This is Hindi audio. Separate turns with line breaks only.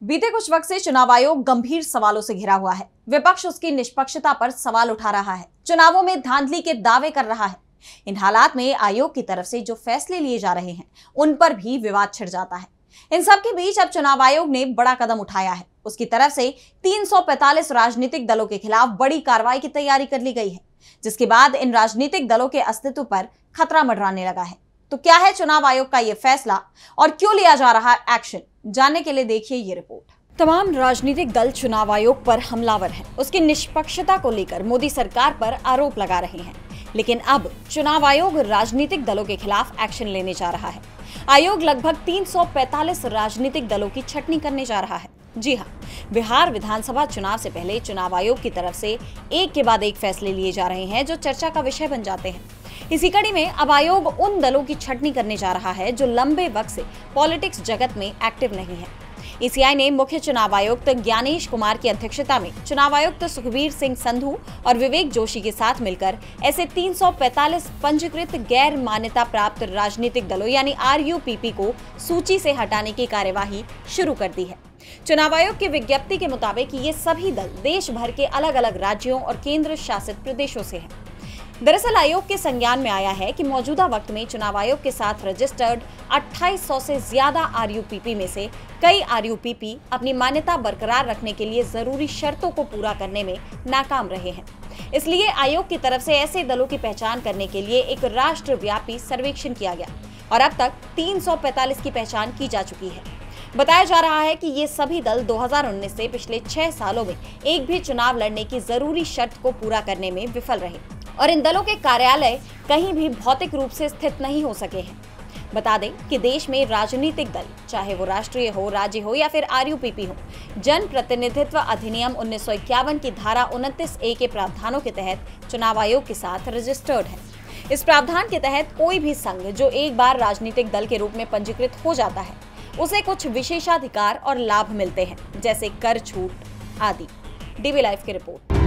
बीते कुछ वक्त से चुनाव आयोग गंभीर सवालों से घिरा हुआ है। विपक्ष उसकी निष्पक्षता पर सवाल उठा रहा है, चुनावों में धांधली के दावे कर रहा है। इन हालात में आयोग की तरफ से जो फैसले लिए जा रहे हैं उन पर भी विवाद छिड़ जाता है। इन सब के बीच अब चुनाव आयोग ने बड़ा कदम उठाया है। उसकी तरफ से 345 राजनीतिक दलों के खिलाफ बड़ी कार्रवाई की तैयारी कर ली गई है, जिसके बाद इन राजनीतिक दलों के अस्तित्व पर खतरा मंडराने लगा है। तो क्या है चुनाव आयोग का यह फैसला और क्यों लिया जा रहा है एक्शन, जानने के लिए देखिए ये रिपोर्ट। तमाम राजनीतिक दल चुनाव आयोग पर हमलावर हैं। उसकी निष्पक्षता को लेकर मोदी सरकार पर आरोप लगा रहे हैं, लेकिन अब चुनाव आयोग राजनीतिक दलों के खिलाफ एक्शन लेने जा रहा है। आयोग लगभग 345 राजनीतिक दलों की छटनी करने जा रहा है। जी हाँ, बिहार विधानसभा चुनाव से पहले चुनाव आयोग की तरफ से एक के बाद एक फैसले लिए जा रहे हैं जो चर्चा का विषय बन जाते हैं। इसी कड़ी में अब आयोग उन दलों की छटनी करने जा रहा है जो लंबे वक्त से पॉलिटिक्स जगत में एक्टिव नहीं है। ईसीआई ने मुख्य चुनाव आयुक्त ज्ञानेश कुमार की अध्यक्षता में चुनाव आयुक्त सुखबीर सिंह संधू और विवेक जोशी के साथ मिलकर ऐसे 345 पंजीकृत गैर मान्यता प्राप्त राजनीतिक दलों यानी RUPP को सूची से हटाने की कार्यवाही शुरू कर दी है। चुनाव आयोग की विज्ञप्ति के मुताबिक ये सभी दल देश भर के अलग अलग राज्यों और केंद्र शासित प्रदेशों से हैं। दरअसल आयोग के संज्ञान में आया है कि मौजूदा वक्त में चुनाव आयोग के साथ रजिस्टर्ड 2800 से ज्यादा RUPP में से कई RUPP अपनी मान्यता बरकरार रखने के लिए जरूरी शर्तों को पूरा करने में नाकाम रहे हैं। इसलिए आयोग की तरफ से ऐसे दलों की पहचान करने के लिए एक राष्ट्रव्यापी सर्वेक्षण किया गया और अब तक 345 की पहचान की जा चुकी है। बताया जा रहा है कि ये सभी दल 2019 से पिछले 6 सालों में एक भी चुनाव लड़ने की जरूरी शर्त को पूरा करने में विफल रहे और इन दलों के कार्यालय कहीं भी भौतिक रूप से स्थित नहीं हो सके हैं। बता दें कि देश में राजनीतिक दल, चाहे वो राष्ट्रीय हो, राज्य हो या फिर RUPP हो, जन प्रतिनिधित्व अधिनियम 1951 की धारा 29A के प्रावधानों के तहत चुनाव आयोग के साथ रजिस्टर्ड है। इस प्रावधान के तहत कोई भी संघ जो एक बार राजनीतिक दल के रूप में पंजीकृत हो जाता है उसे कुछ विशेषाधिकार और लाभ मिलते हैं, जैसे कर छूट आदि। DB लाइव की रिपोर्ट।